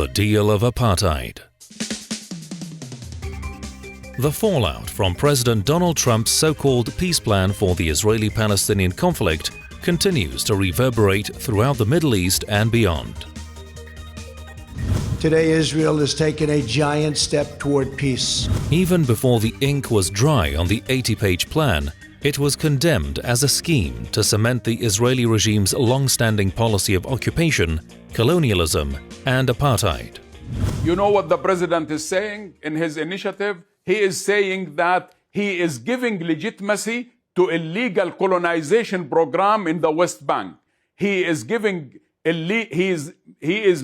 The deal of apartheid. The fallout from President Donald Trump's so-called peace plan for the Israeli-Palestinian conflict continues to reverberate throughout the Middle East and beyond. Today, Israel has taken a giant step toward peace. Even before the ink was dry on the 80-page plan, it was condemned as a scheme to cement the Israeli regime's long-standing policy of occupation, colonialism, and apartheid. You know what the president is saying in his initiative? He is saying that he is giving legitimacy to illegal colonization program in the West Bank. He is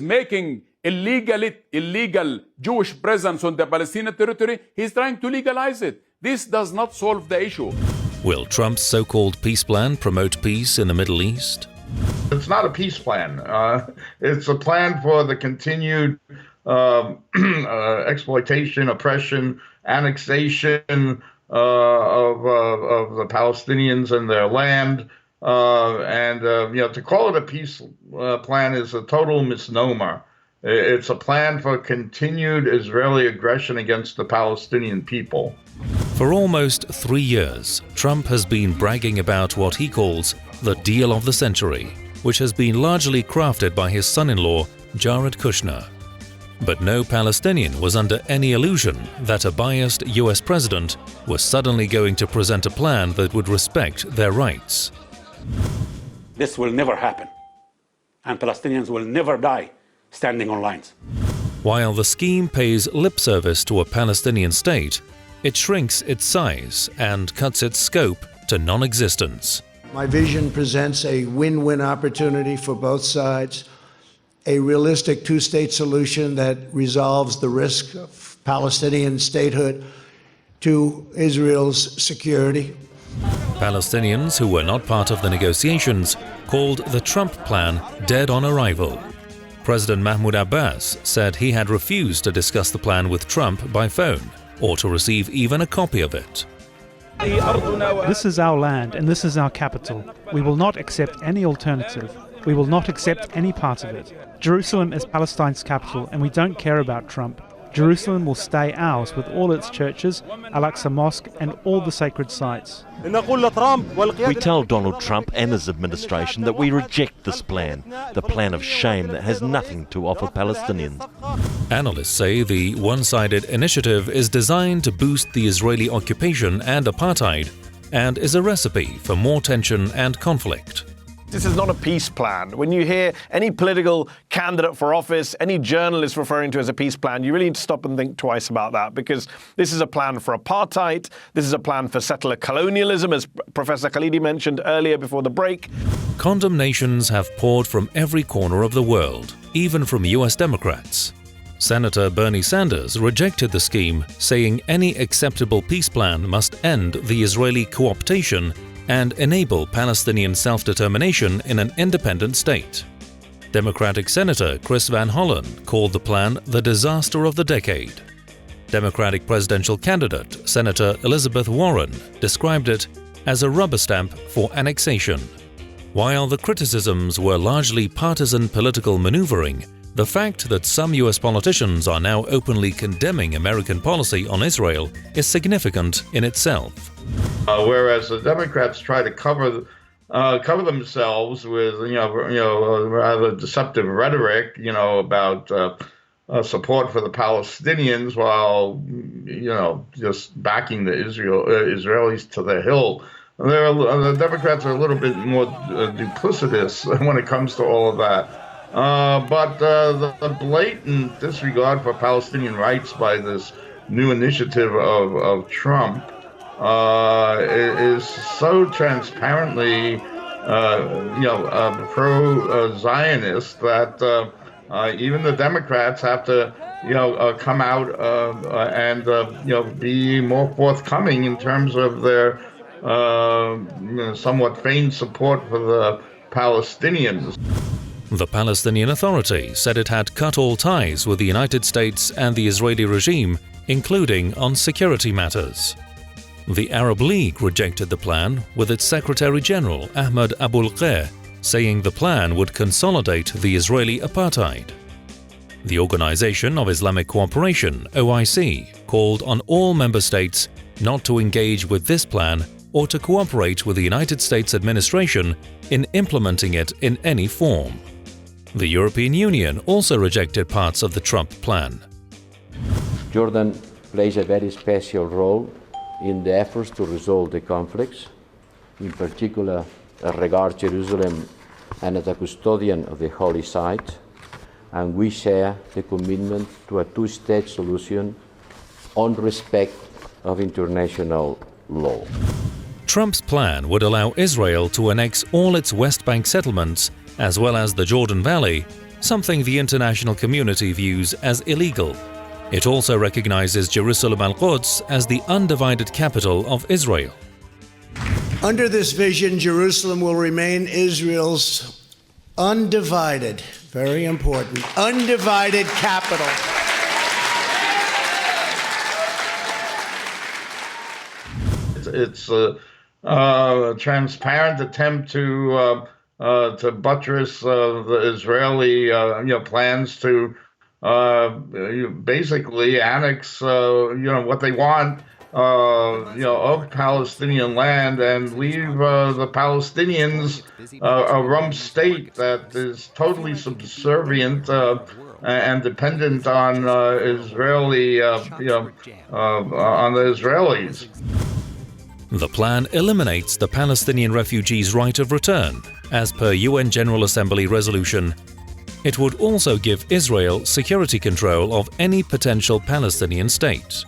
making illegal Jewish presence on the Palestinian territory. He's trying to legalize it. This does not solve the issue. Will Trump's so-called peace plan promote peace in the Middle East? It's not a peace plan. It's a plan for the continued exploitation, oppression, annexation of the Palestinians and their land. To call it a peace plan is a total misnomer. It's a plan for continued Israeli aggression against the Palestinian people. For almost 3 years, Trump has been bragging about what he calls the deal of the century, which has been largely crafted by his son-in-law, Jared Kushner. But no Palestinian was under any illusion that a biased US president was suddenly going to present a plan that would respect their rights. This will never happen, and Palestinians will never die standing on lines. While the scheme pays lip service to a Palestinian state, it shrinks its size and cuts its scope to non-existence. My vision presents a win-win opportunity for both sides, a realistic two-state solution that resolves the risk of Palestinian statehood to Israel's security. Palestinians who were not part of the negotiations called the Trump plan dead on arrival. President Mahmoud Abbas said he had refused to discuss the plan with Trump by phone or to receive even a copy of it. This is our land and this is our capital. We will not accept any alternative. We will not accept any part of it. Jerusalem is Palestine's capital and we don't care about Trump. Jerusalem will stay ours with all its churches, Al-Aqsa Mosque and all the sacred sites. We tell Donald Trump and his administration that we reject this plan, the plan of shame that has nothing to offer Palestinians. Analysts say the one-sided initiative is designed to boost the Israeli occupation and apartheid and is a recipe for more tension and conflict. This is not a peace plan. When you hear any political candidate for office, any journalist referring to it as a peace plan, you really need to stop and think twice about that, because this is a plan for apartheid, this is a plan for settler colonialism, as Professor Khalidi mentioned earlier before the break. Condemnations have poured from every corner of the world, even from US Democrats. Senator Bernie Sanders rejected the scheme, saying any acceptable peace plan must end the Israeli co-optation and enable Palestinian self-determination in an independent state. Democratic Senator Chris Van Hollen called the plan the disaster of the decade. Democratic presidential candidate Senator Elizabeth Warren described it as a rubber stamp for annexation. While the criticisms were largely partisan political maneuvering, the fact that some US politicians are now openly condemning American policy on Israel is significant in itself. Whereas the Democrats try to cover themselves with rather deceptive rhetoric, about support for the Palestinians, while just backing the Israelis to the hill. The Democrats are a little bit more duplicitous when it comes to all of that. But the blatant disregard for Palestinian rights by this new initiative of Trump is so transparently, pro-Zionist that even the Democrats have to, come out and be more forthcoming in terms of their somewhat feigned support for the Palestinians. The Palestinian Authority said it had cut all ties with the United States and the Israeli regime, including on security matters. The Arab League rejected the plan, with its Secretary General Ahmed Abul Ghair saying the plan would consolidate the Israeli apartheid. The Organization of Islamic Cooperation, OIC, called on all member states not to engage with this plan or to cooperate with the United States administration in implementing it in any form. The European Union also rejected parts of the Trump plan. Jordan plays a very special role in the efforts to resolve the conflicts, in particular as regards Jerusalem and as a custodian of the holy site, and we share the commitment to a two-state solution on respect of international law. Trump's plan would allow Israel to annex all its West Bank settlements as well as the Jordan Valley, something the international community views as illegal. It also recognizes Jerusalem al-Quds as the undivided capital of Israel. Under this vision, Jerusalem will remain Israel's undivided, very important, undivided capital. It's a transparent attempt to buttress the Israeli plans to basically annex what they want of Palestinian land and leave the Palestinians a rump state that is totally subservient and dependent on Israeli on the Israelis. The plan eliminates the Palestinian refugees' right of return, as per UN General Assembly resolution. It would also give Israel security control of any potential Palestinian state.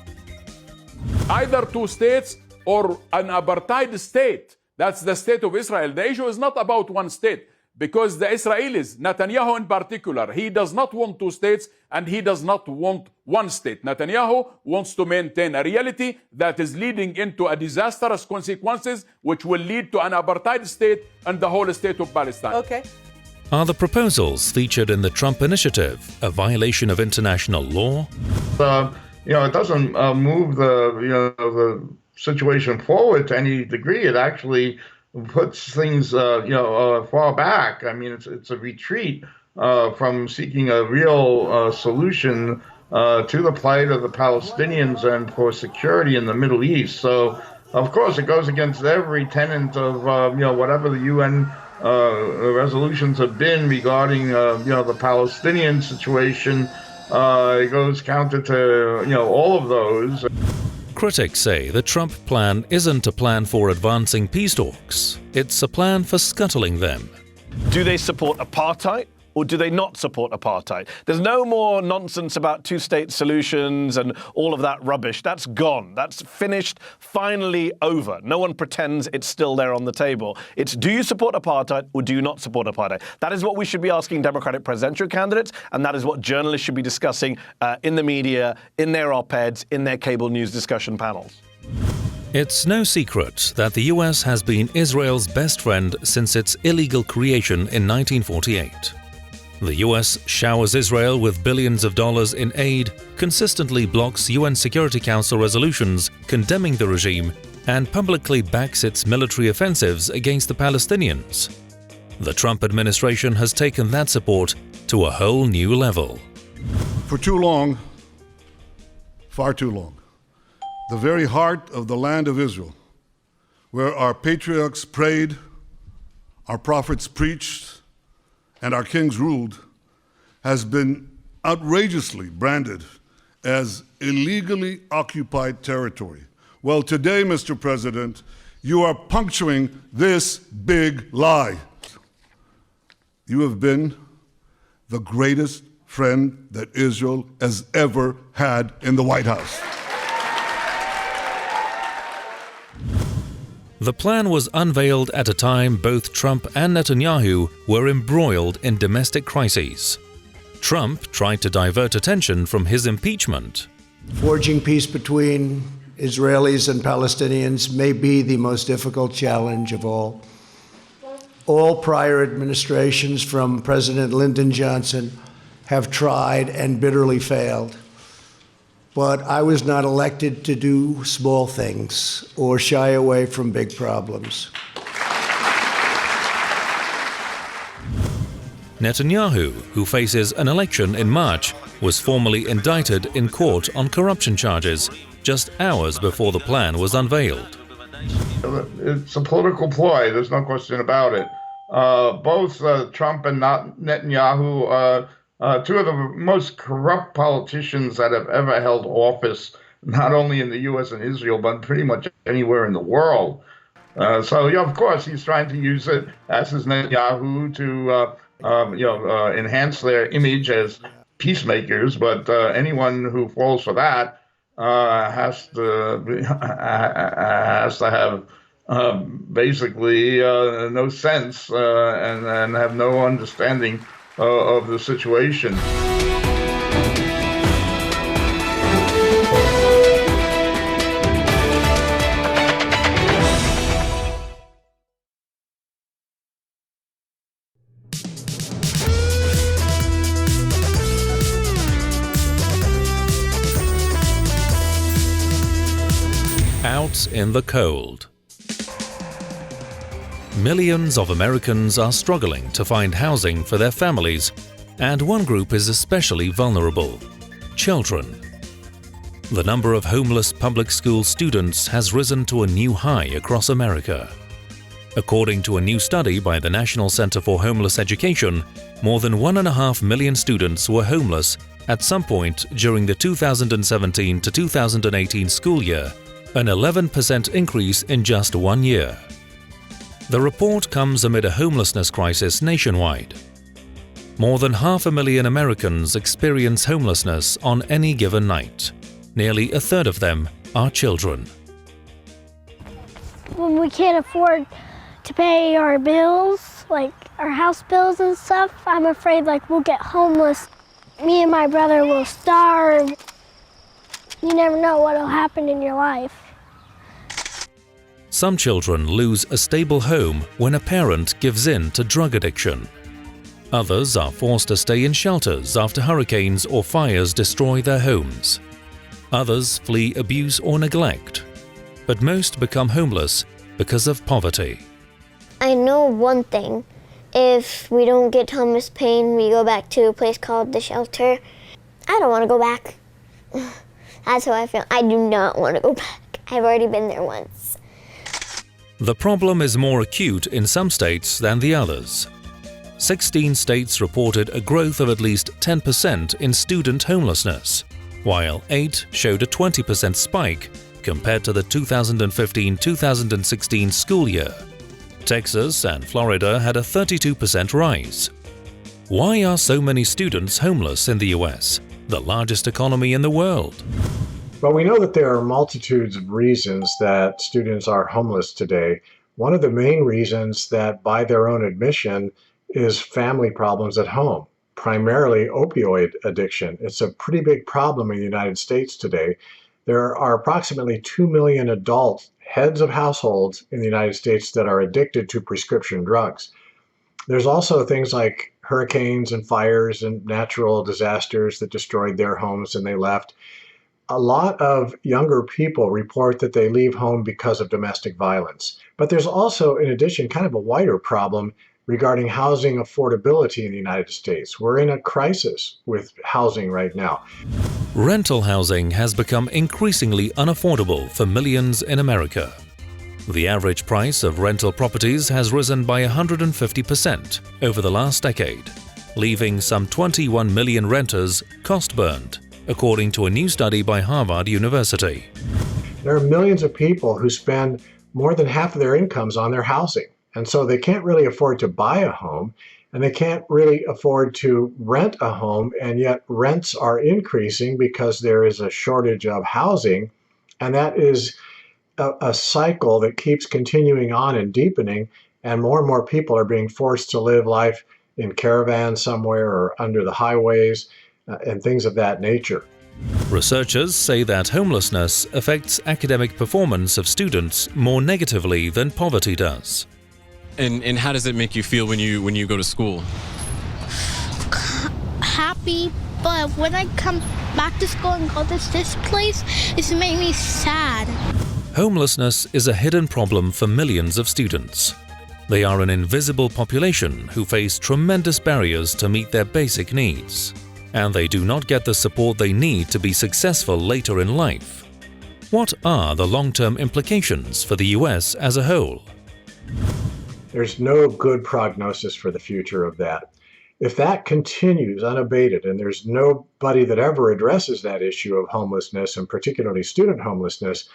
Either two states or an apartheid state. That's the state of Israel. The issue is not about one state, because the Israelis, Netanyahu in particular, he does not want two states and he does not want one state. Netanyahu wants to maintain a reality that is leading into a disastrous consequences which will lead to an apartheid state and the whole state of Palestine. Okay. Are the proposals featured in the Trump initiative a violation of international law? It doesn't move the situation forward to any degree. It actually puts things far back. I mean, it's a retreat from seeking a real solution to the plight of the Palestinians and for security in the Middle East. So, of course, it goes against every tenet of whatever the UN resolutions have been regarding the Palestinian situation. It goes counter to all of those. Critics say the Trump plan isn't a plan for advancing peace talks. It's a plan for scuttling them. Do they support apartheid or do they not support apartheid? There's no more nonsense about two-state solutions and all of that rubbish. That's gone. That's finished, finally over. No one pretends it's still there on the table. It's, do you support apartheid or do you not support apartheid? That is what we should be asking Democratic presidential candidates, and that is what journalists should be discussing in the media, in their op-eds, in their cable news discussion panels. It's no secret that the US has been Israel's best friend since its illegal creation in 1948. The US showers Israel with billions of dollars in aid, consistently blocks UN Security Council resolutions condemning the regime, and publicly backs its military offensives against the Palestinians. The Trump administration has taken that support to a whole new level. For too long, far too long, the very heart of the land of Israel, where our patriarchs prayed, our prophets preached, and our kings ruled, has been outrageously branded as illegally occupied territory. Well, today, Mr. President, you are puncturing this big lie. You have been the greatest friend that Israel has ever had in the White House. The plan was unveiled at a time both Trump and Netanyahu were embroiled in domestic crises. Trump tried to divert attention from his impeachment. Forging peace between Israelis and Palestinians may be the most difficult challenge of all. All prior administrations, from President Lyndon Johnson, have tried and bitterly failed. But I was not elected to do small things or shy away from big problems. Netanyahu, who faces an election in March, was formally indicted in court on corruption charges just hours before the plan was unveiled. It's a political ploy, there's no question about it. Both Trump and Netanyahu are two of the most corrupt politicians that have ever held office, not only in the U.S. and Israel, but pretty much anywhere in the world. So, yeah, of course, he's trying to use it, as is Netanyahu, to enhance their image as peacemakers. But anyone who falls for that has to have basically no sense and have no understanding of the situation. Out in the cold. Millions of Americans are struggling to find housing for their families, and one group is especially vulnerable: children. The number of homeless public school students has risen to a new high across America. According to a new study by the National Center for Homeless Education, more than 1.5 million students were homeless at some point during the 2017 to 2018 school year, an 11% increase in just 1 year. The report comes amid a homelessness crisis nationwide. More than 500,000 Americans experience homelessness on any given night. Nearly a third of them are children. When we can't afford to pay our bills, like our house bills and stuff, I'm afraid we'll get homeless. Me and my brother will starve. You never know what'll happen in your life. Some children lose a stable home when a parent gives in to drug addiction. Others are forced to stay in shelters after hurricanes or fires destroy their homes. Others flee abuse or neglect. But most become homeless because of poverty. I know one thing. If we don't get Thomas Paine, we go back to a place called the shelter. I don't want to go back. That's how I feel. I do not want to go back. I've already been there once. The problem is more acute in some states than the others. 16 states reported a growth of at least 10% in student homelessness, while 8 showed a 20% spike compared to the 2015-2016 school year. Texas and Florida had a 32% rise. Why are so many students homeless in the US, the largest economy in the world? Well, we know that there are multitudes of reasons that students are homeless today. One of the main reasons that, by their own admission, is family problems at home, primarily opioid addiction. It's a pretty big problem in the United States today. There are approximately 2 million adult heads of households in the United States that are addicted to prescription drugs. There's also things like hurricanes and fires and natural disasters that destroyed their homes and they left. A lot of younger people report that they leave home because of domestic violence. But there's also, in addition, kind of a wider problem regarding housing affordability in the United States. We're in a crisis with housing right now. Rental housing has become increasingly unaffordable for millions in America. The average price of rental properties has risen by 150% over the last decade, leaving some 21 million renters cost-burned, according to a new study by Harvard University. There are millions of people who spend more than half of their incomes on their housing, and so they can't really afford to buy a home, and they can't really afford to rent a home, and yet rents are increasing because there is a shortage of housing, and that is a cycle that keeps continuing on and deepening, and more people are being forced to live life in caravans somewhere or under the highways and things of that nature. Researchers say that homelessness affects academic performance of students more negatively than poverty does. And how does it make you feel when you go to school? Happy, but when I come back to school and go to this place, it's made me sad. Homelessness is a hidden problem for millions of students. They are an invisible population who face tremendous barriers to meet their basic needs, and they do not get the support they need to be successful later in life. What are the long-term implications for the US as a whole? There's no good prognosis for the future of that. If that continues unabated and there's nobody that ever addresses that issue of homelessness, and particularly student homelessness,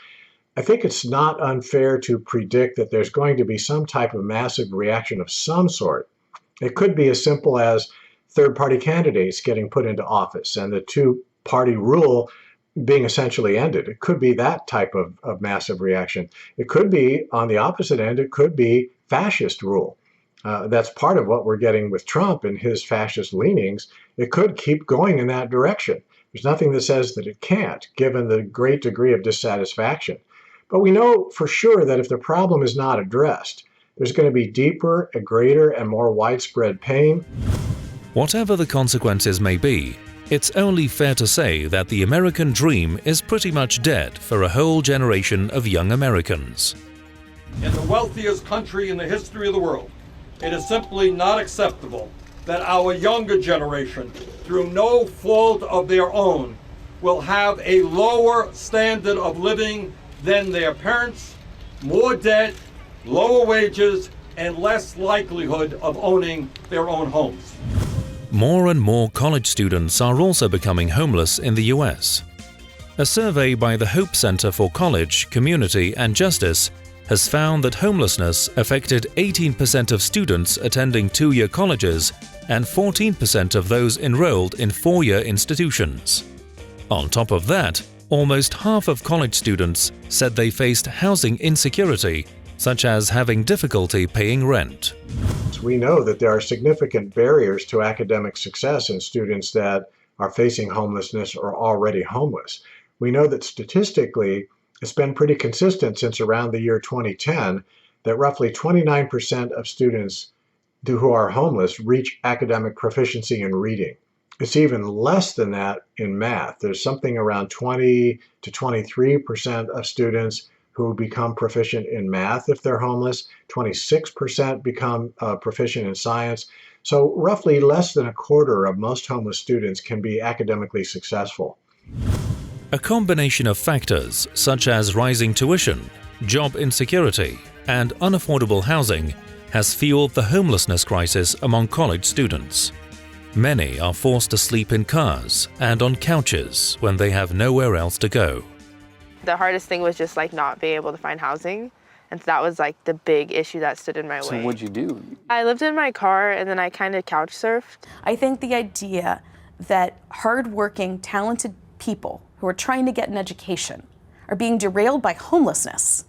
I think it's not unfair to predict that there's going to be some type of massive reaction of some sort. It could be as simple as third-party candidates getting put into office and the two-party rule being essentially ended. It could be that type of massive reaction. It could be, on the opposite end, it could be fascist rule. That's part of what we're getting with Trump and his fascist leanings. It could keep going in that direction. There's nothing that says that it can't, given the great degree of dissatisfaction. But we know for sure that if the problem is not addressed, there's going to be deeper, a greater, and more widespread pain. Whatever the consequences may be, it's only fair to say that the American dream is pretty much dead for a whole generation of young Americans. In the wealthiest country in the history of the world, it is simply not acceptable that our younger generation, through no fault of their own, will have a lower standard of living than their parents, more debt, lower wages, and less likelihood of owning their own homes. More and more college students are also becoming homeless in the US. A survey by the Hope Center for College, Community and Justice has found that homelessness affected 18% of students attending two-year colleges and 14% of those enrolled in four-year institutions. On top of that, almost half of college students said they faced housing insecurity, such as having difficulty paying rent. We know that there are significant barriers to academic success in students that are facing homelessness or already homeless. We know that statistically, it's been pretty consistent since around the year 2010 that roughly 29% of students who are homeless reach academic proficiency in reading. It's even less than that in math. There's something around 20 to 23% of students who become proficient in math if they're homeless. 26% become proficient in science. So roughly less than a quarter of most homeless students can be academically successful. A combination of factors such as rising tuition, job insecurity, and unaffordable housing has fueled the homelessness crisis among college students. Many are forced to sleep in cars and on couches when they have nowhere else to go. The hardest thing was just not being able to find housing. And so that was the big issue that stood in my way. So what'd you do? I lived in my car and then I kind of couch surfed. I think the idea that hardworking, talented people who are trying to get an education are being derailed by homelessness.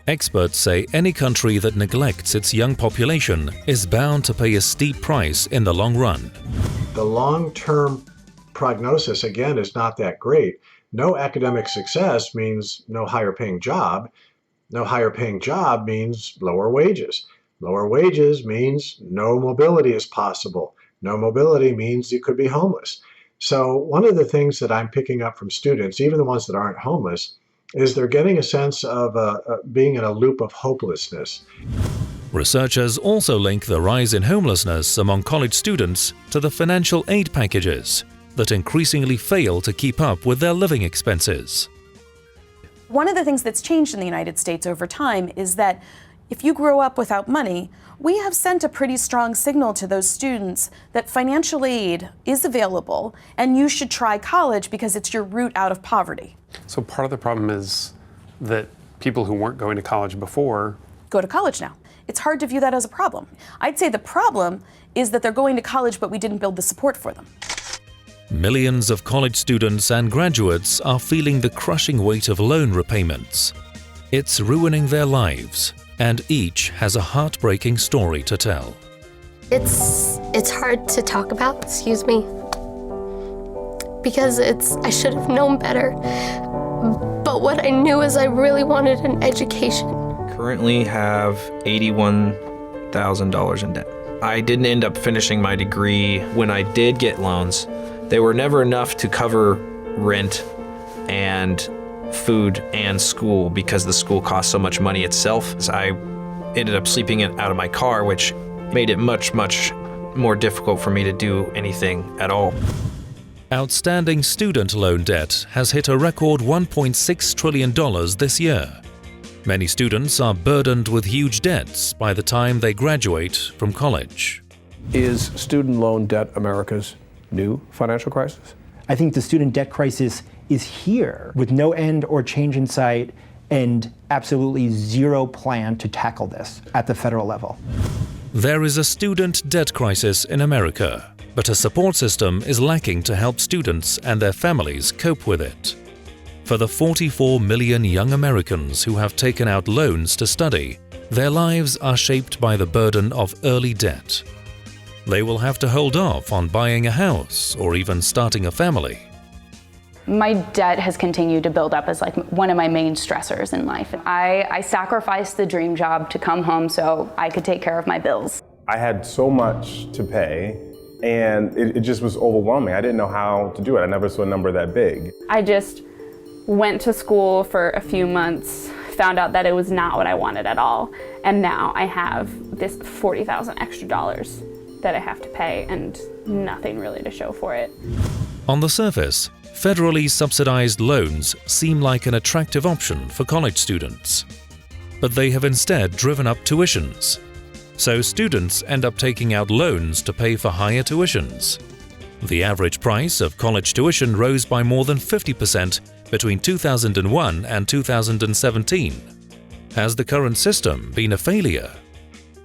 Experts say any country that neglects its young population is bound to pay a steep price in the long run. The long-term prognosis, again, is not that great. No academic success means no higher paying job. No higher paying job means lower wages. Lower wages means no mobility is possible. No mobility means you could be homeless. So one of the things that I'm picking up from students, even the ones that aren't homeless, is they're getting a sense of being in a loop of hopelessness. Researchers also link the rise in homelessness among college students to the financial aid packages that increasingly fail to keep up with their living expenses. One of the things that's changed in the United States over time is that if you grow up without money, we have sent a pretty strong signal to those students that financial aid is available and you should try college because it's your route out of poverty. So part of the problem is that people who weren't going to college before go to college now. It's hard to view that as a problem. I'd say the problem is that they're going to college but we didn't build the support for them. Millions of college students and graduates are feeling the crushing weight of loan repayments. It's ruining their lives, and each has a heartbreaking story to tell. It's hard to talk about, excuse me, because I should have known better. But what I knew is I really wanted an education. Currently have $81,000 in debt. I didn't end up finishing my degree. When I did get loans, they were never enough to cover rent and food and school because the school costs so much money itself. I ended up sleeping out of my car, which made it much more difficult for me to do anything at all. Outstanding student loan debt has hit a record $1.6 trillion this year. Many students are burdened with huge debts by the time they graduate from college. Is student loan debt America's new financial crisis? I think the student debt crisis is here with no end or change in sight and absolutely zero plan to tackle this at the federal level. There is a student debt crisis in America, but a support system is lacking to help students and their families cope with it. For the 44 million young Americans who have taken out loans to study, their lives are shaped by the burden of early debt. They will have to hold off on buying a house or even starting a family. My debt has continued to build up as like one of my main stressors in life. I sacrificed the dream job to come home so I could take care of my bills. I had so much to pay, and it just was overwhelming. I didn't know how to do it. I never saw a number that big. I just went to school for a few months, found out that it was not what I wanted at all, and now I have this $40,000 extra that I have to pay and nothing really to show for it. On the surface, federally subsidized loans seem like an attractive option for college students. But they have instead driven up tuitions. So students end up taking out loans to pay for higher tuitions. The average price of college tuition rose by more than 50% between 2001 and 2017. Has the current system been a failure?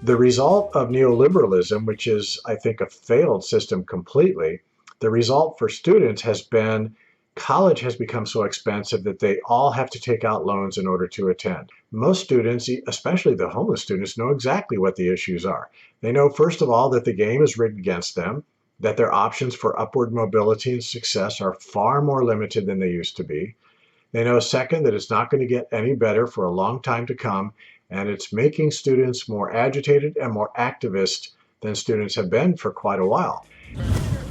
The result of neoliberalism, which is, I think, a failed system completely, the result for students has been college has become so expensive that they all have to take out loans in order to attend. Most students, especially the homeless students, know exactly what the issues are. They know, first of all, that the game is rigged against them, that their options for upward mobility and success are far more limited than they used to be. They know, second, that it's not going to get any better for a long time to come, and it's making students more agitated and more activist than students have been for quite a while.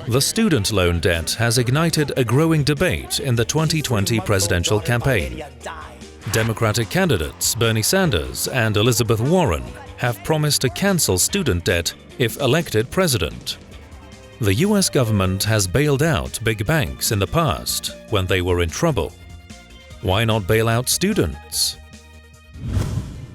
The student loan debt has ignited a growing debate in the 2020 presidential campaign. Democratic candidates Bernie Sanders and Elizabeth Warren have promised to cancel student debt if elected president. The US government has bailed out big banks in the past when they were in trouble. Why not bail out students?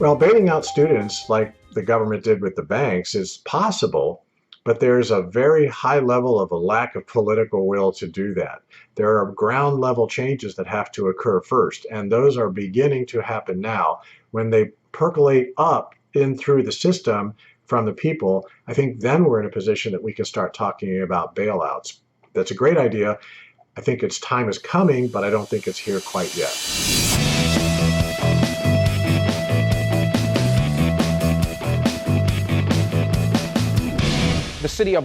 Well, bailing out students, like the government did with the banks, is possible, but there's a very high level of a lack of political will to do that. There are ground level changes that have to occur first, and those are beginning to happen now. When they percolate up in through the system from the people, I think then we're in a position that we can start talking about bailouts. That's a great idea. I think its time is coming, but I don't think it's here quite yet. The city of